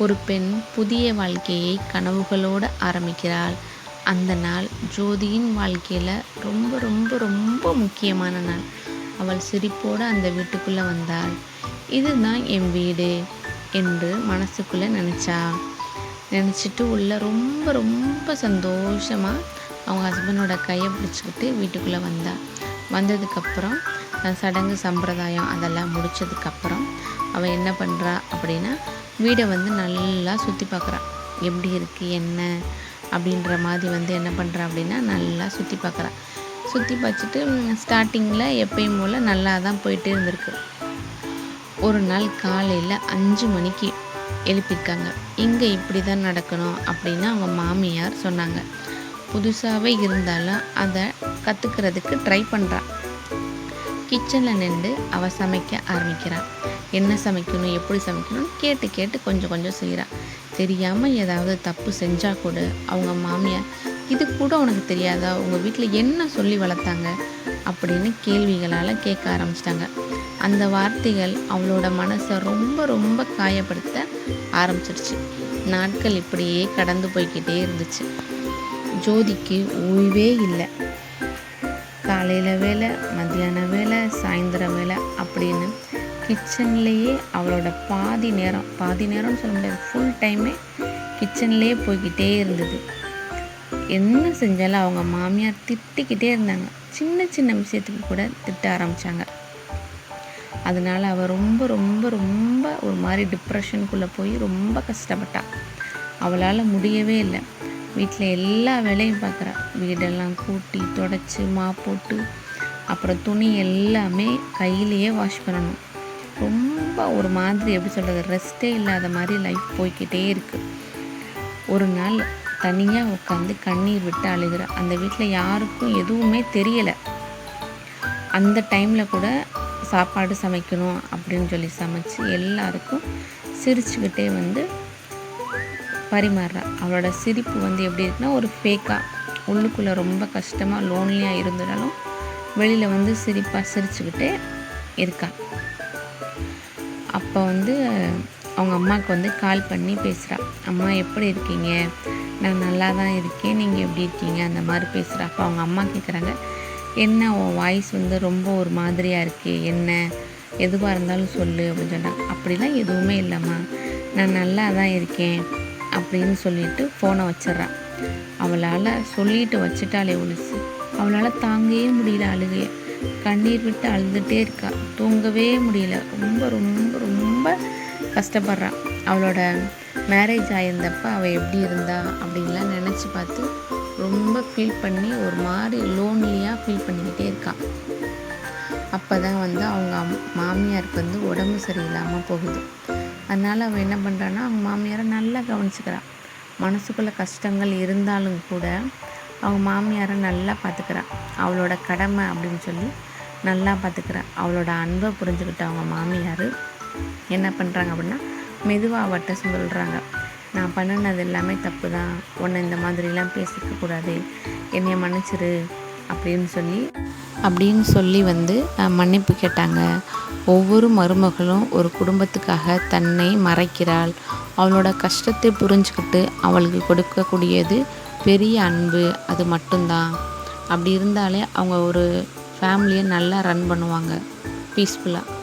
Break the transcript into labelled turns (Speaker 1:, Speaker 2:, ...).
Speaker 1: ஒரு பெண் புதிய வாழ்க்கையை கனவுகளோடு ஆரம்பிக்கிறாள். அந்த நாள் ஜோதியின் வாழ்க்கையில் ரொம்ப ரொம்ப ரொம்ப முக்கியமான நாள். அவள் சிரிப்போடு அந்த வீட்டுக்குள்ளே வந்தாள். இதுதான் என் வீடு என்று மனசுக்குள்ளே நினச்சிட்டு உள்ள ரொம்ப ரொம்ப சந்தோஷமாக அவங்க ஹஸ்பண்டோட கையை பிடிச்சிக்கிட்டு வீட்டுக்குள்ளே வந்ததுக்கப்புறம் சடங்கு சம்பிரதாயம் அதெல்லாம் முடித்ததுக்கப்புறம் அவள் என்ன பண்ணுறா அப்படின்னா, வீடை நல்லா சுற்றி பார்க்குறா. எப்படி இருக்குது என்ன அப்படின்ற மாதிரி என்ன பண்ணுறா அப்படின்னா, நல்லா சுற்றி பார்க்குறா. சுற்றி பார்த்துட்டு ஸ்டார்டிங்கில் எப்பயும் போல் நல்லா தான் போயிட்டே இருந்திருக்கு. ஒரு நாள் காலையில் 5 மணிக்கு எழுப்பியிருக்காங்க. இங்கே இப்படி தான் நடக்கணும் அப்படின்னு அவங்க மாமியார் சொன்னாங்க. புதுசாகவே இருந்தாலும் அதை கற்றுக்கிறதுக்கு ட்ரை பண்ணுறா. கிச்சனில் நின்று அவள் சமைக்க ஆரம்பிக்கிறாள். என்ன சமைக்கணும் எப்படி சமைக்கணும்னு கேட்டு கொஞ்சம் செய்கிறாள். தெரியாமல் ஏதாவது தப்பு செஞ்சால் கூட அவங்க மாமியார், இது கூட உனக்கு தெரியாதா, உங்கள் வீட்டில் என்ன சொல்லி வளர்த்தாங்க அப்படின்னு கேள்விகளால் கேட்க ஆரம்பிச்சிட்டாங்க. அந்த வார்த்தைகள் அவளோட மனசை ரொம்ப ரொம்ப காயப்படுத்த ஆரம்பிச்சிருச்சு. நாட்கள் இப்படியே கடந்து போய்கிட்டே இருந்துச்சு. ஜோதிக்கு ஓய்வே இல்லை. காலையில் வேலை, மத்தியான வேலை, சாயந்தரம் வேலை அப்படின்னு கிச்சன்லேயே அவளோட பாதி நேரம்னு சொல்ல முடியாது, ஃபுல் டைமே கிச்சன்லேயே போய்கிட்டே இருந்தது. என்ன செஞ்சாலும் அவங்க மாமியார் திட்டிக்கிட்டே இருந்தாங்க. சின்ன விஷயத்துக்கு கூட திட்ட ஆரம்பித்தாங்க. அதனால் அவள் ரொம்ப ரொம்ப ரொம்ப ஒரு மாதிரி டிப்ரெஷனுக்குள்ளே போய் ரொம்ப கஷ்டப்பட்டாள். அவளால் முடியவே இல்லை. வீட்டில் எல்லா வேலையும் பார்க்குறா. வீடெல்லாம் கூட்டி தொடச்சி போட்டு அப்புறம் துணி எல்லாமே கையிலேயே வாஷ் பண்ணணும். ரொம்ப ஒரு மாதிரி எப்படி சொல்கிறது, ரெஸ்ட்டே இல்லாத மாதிரி லைஃப் போய்கிட்டே இருக்குது. ஒரு நாள் தனியாக உட்காந்து கண்ணீர் விட்டு அழுகிறா. அந்த வீட்டில் யாருக்கும் எதுவுமே தெரியலை. அந்த டைமில் கூட சாப்பாடு சமைக்கணும் அப்படின்னு சொல்லி சமைச்சு எல்லாருக்கும் சிரிச்சுக்கிட்டே பரிமாறுறா. அவளோட சிரிப்பு எப்படி இருக்குன்னா, ஒரு ஃபேக்காக உள்ளுக்குள்ளே ரொம்ப கஷ்டமாக லோன்லியாக இருந்தாலும் வெளியில் சிரிச்சுக்கிட்டே இருக்கா. அப்போ அவங்க அம்மாவுக்கு கால் பண்ணி பேசுகிறா. அம்மா எப்படி இருக்கீங்க, நான் நல்லா தான் இருக்கேன், நீங்கள் எப்படி இருக்கீங்க அந்த மாதிரி பேசுகிறா. அப்போ அவங்க அம்மா கேட்குறாங்க, என்ன உன் வாய்ஸ் ரொம்ப ஒரு மாதிரியாக இருக்கே, என்ன எதுவாக இருந்தாலும் சொல்லு அப்படின்னு சொன்னாங்க. அப்படிலாம் எதுவுமே இல்லைம்மா, நான் நல்லா தான் இருக்கேன் அப்படின்னு சொல்லிட்டு ஃபோனை வச்சிட்றான். அவளால் சொல்லிட்டு வச்சுட்டாலே ஒழிச்சு அவளால் தாங்கவே முடியல. அழுகைய கண்ணீர் விட்டு அழுதுகிட்டே இருக்கா. தூங்கவே முடியல. ரொம்ப ரொம்ப ரொம்ப கஷ்டப்படுறான். அவளோட மேரேஜ் ஆகியிருந்தப்ப அவள் எப்படி இருந்தா அப்படின்லாம் நினச்சி பார்த்து ரொம்ப ஃபீல் பண்ணி ஒரு மாதிரி லோன்லியாக ஃபீல் பண்ணிக்கிட்டே இருக்கான். அப்போ தான் அவங்க மாமியாருக்கு உடம்பு சரியில்லாமல் போகுது. அதனால் அவள் என்ன பண்ணுறான்னா, அவங்க மாமியாரை நல்லா கவனிச்சுக்கிறாள். மனசுக்குள்ளே கஷ்டங்கள் இருந்தாலும் கூட அவங்க மாமியாரை நல்லா பார்த்துக்கிறாள். அவளோட கடமை அப்படின்னு சொல்லி நல்லா பார்த்துக்கிறாள். அவளோட அன்பை புரிஞ்சுக்கிட்ட அவங்க மாமியார் என்ன பண்ணுறாங்க அப்படின்னா, மெதுவாக அவட்ட சொல்கிறாங்க, நான் பண்ணினது எல்லாமே தப்பு தான், உன்னை இந்த மாதிரிலாம் பேசிக்கக்கூடாது, என்னைய மன்னிச்சிரு அப்படின்னு சொல்லி மன்னிப்பு கேட்டாங்க. ஒவ்வொரு மருமகளும் ஒரு குடும்பத்துக்காக தன்னை மறைக்கிறாள். அவளோட கஷ்டத்தை புரிஞ்சுக்கிட்டு அவளுக்கு கொடுக்கக்கூடியது பெரிய அன்பு, அது மட்டும்தான். அப்படி இருந்தாலே அவங்க ஒரு ஃபேமிலியை நல்லா ரன் பண்ணுவாங்க பீஸ்ஃபுல்லாக.